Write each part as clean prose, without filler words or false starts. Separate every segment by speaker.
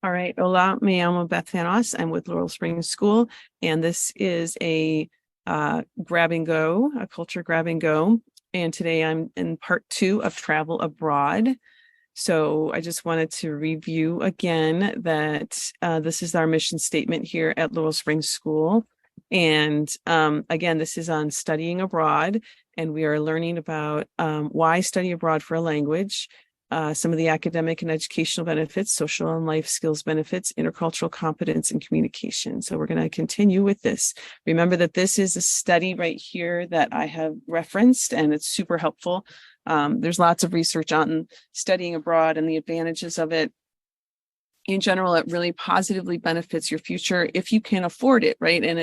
Speaker 1: All right. Hola, me llamo Beth Vanos. I'm with Laurel Springs School, and this is a grab and go, a culture grab and go. And today I'm in part 2 of travel abroad. So I just wanted to review again that this is our mission statement here at Laurel Springs School. And again, this is on studying abroad, and we are learning about why study abroad for a language, some of the academic and educational benefits, social and life skills benefits, intercultural competence, and communication. So we're going to continue with this. Remember that this is a study right here that I have referenced, and it's super helpful. There's lots of research on studying abroad and the advantages of it. In general, it really positively benefits your future if you can afford it, right? And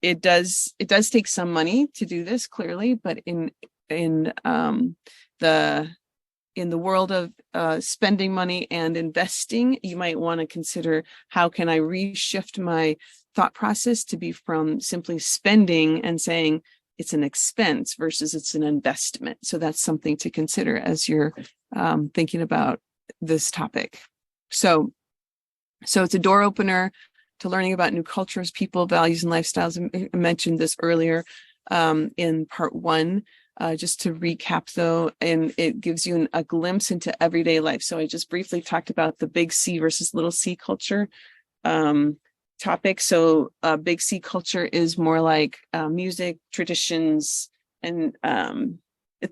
Speaker 1: it does take some money to do this, clearly, but in the world of spending money and investing, you might want to consider, how can I reshift my thought process to be from simply spending and saying it's an expense versus it's an investment. So that's something to consider as you're thinking about this topic. So it's a door opener to learning about new cultures, people, values, and lifestyles. I mentioned this earlier in part 1. Just to recap, though, and it gives you a glimpse into everyday life. So I just briefly talked about the big C versus little C culture topic. So big C culture is more like music, traditions, and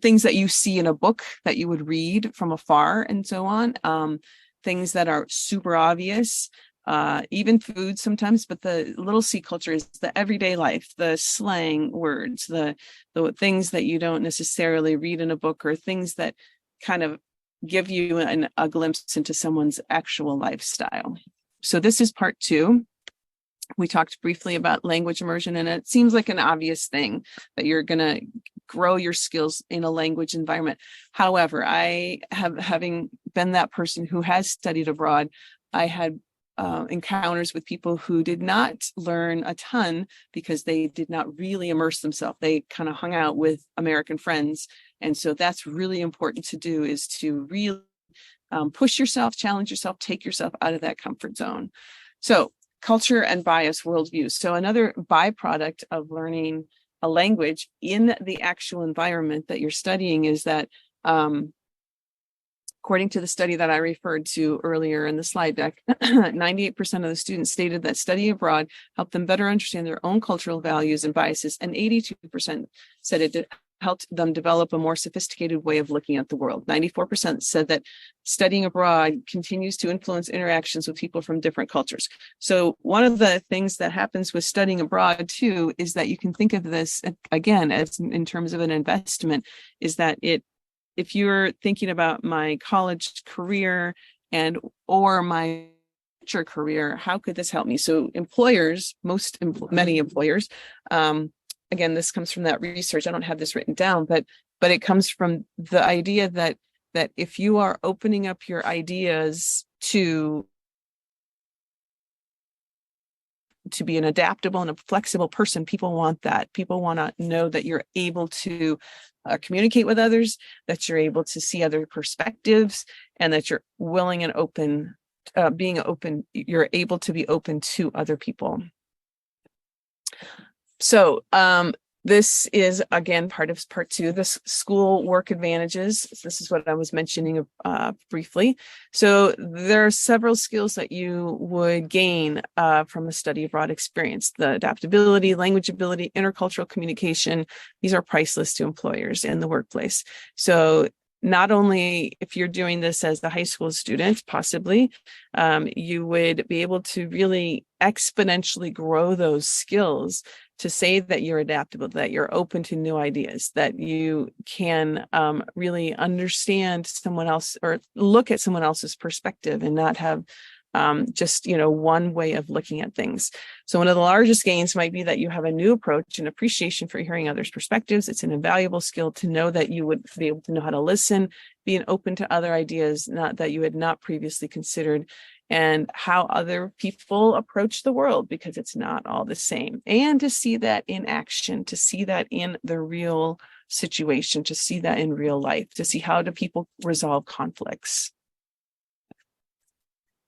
Speaker 1: things that you see in a book that you would read from afar and so on. Things that are super obvious, even food sometimes, but the little C culture is the everyday life, the slang words, the things that you don't necessarily read in a book, or things that kind of give you a glimpse into someone's actual lifestyle. So this is part 2. We talked briefly about language immersion, and it seems like an obvious thing that you're going to grow your skills in a language environment. However, having been that person who has studied abroad, I had encounters with people who did not learn a ton because they did not really immerse themselves. They kind of hung out with American friends. And so that's really important to do, is to really push yourself, challenge yourself, take yourself out of that comfort zone. So culture and bias worldview. So another byproduct of learning a language in the actual environment that you're studying is that according to the study that I referred to earlier in the slide deck, 98% of the students stated that study abroad helped them better understand their own cultural values and biases, and 82% said it helped them develop a more sophisticated way of looking at the world. 94% said that studying abroad continues to influence interactions with people from different cultures. So one of the things that happens with studying abroad too is that you can think of this again as in terms of an investment, is that if you're thinking about my college career or my future career, how could this help me? So employers, many employers, again, this comes from that research. I don't have this written down, but it comes from the idea that if you are opening up your ideas to be an adaptable and a flexible person, people want that. People want to know that you're able to communicate with others, that you're able to see other perspectives, and that you're willing and open, you're able to be open to other people. So this is, again, part of part 2, this school work advantages. This is what I was mentioning briefly. So there are several skills that you would gain from a study abroad experience. The adaptability, language ability, intercultural communication, these are priceless to employers in the workplace. So not only if you're doing this as a high school student, possibly, you would be able to really exponentially grow those skills to say that you're adaptable, that you're open to new ideas, that you can really understand someone else or look at someone else's perspective and not have just, one way of looking at things. So one of the largest gains might be that you have a new approach and appreciation for hearing others' perspectives. It's an invaluable skill to know that you would be able to know how to listen, being open to other ideas that you had not previously considered, and how other people approach the world, because it's not all the same. And to see that in action, to see that in the real situation, to see that in real life, to see how do people resolve conflicts.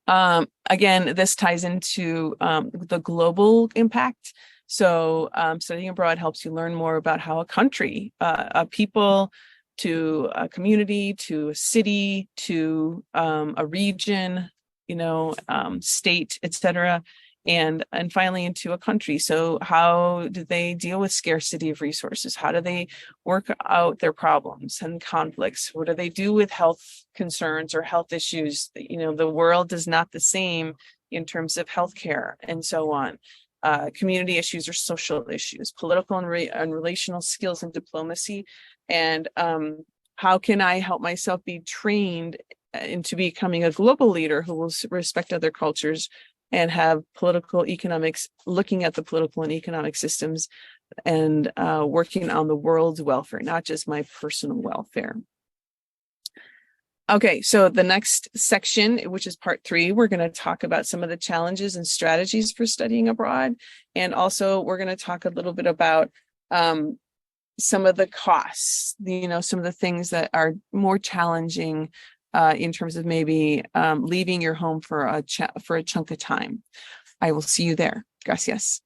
Speaker 1: Again, this ties into the global impact. So studying abroad helps you learn more about how a country, a people, to a community, to a city, to a region, state, etc., and finally into a country. So how do they deal with scarcity of resources? How do they work out their problems and conflicts? What do they do with health concerns or health issues? The world is not the same in terms of healthcare and so on. Community issues or social issues, political and relational skills and diplomacy. And how can I help myself be trained into becoming a global leader who will respect other cultures and have political economics, looking at the political and economic systems and working on the world's welfare, not just my personal welfare. Okay, so the next section, which is part 3, we're going to talk about some of the challenges and strategies for studying abroad. And also we're going to talk a little bit about some of the costs, some of the things that are more challenging in terms of maybe leaving your home for a chunk of time. I will see you there. Gracias.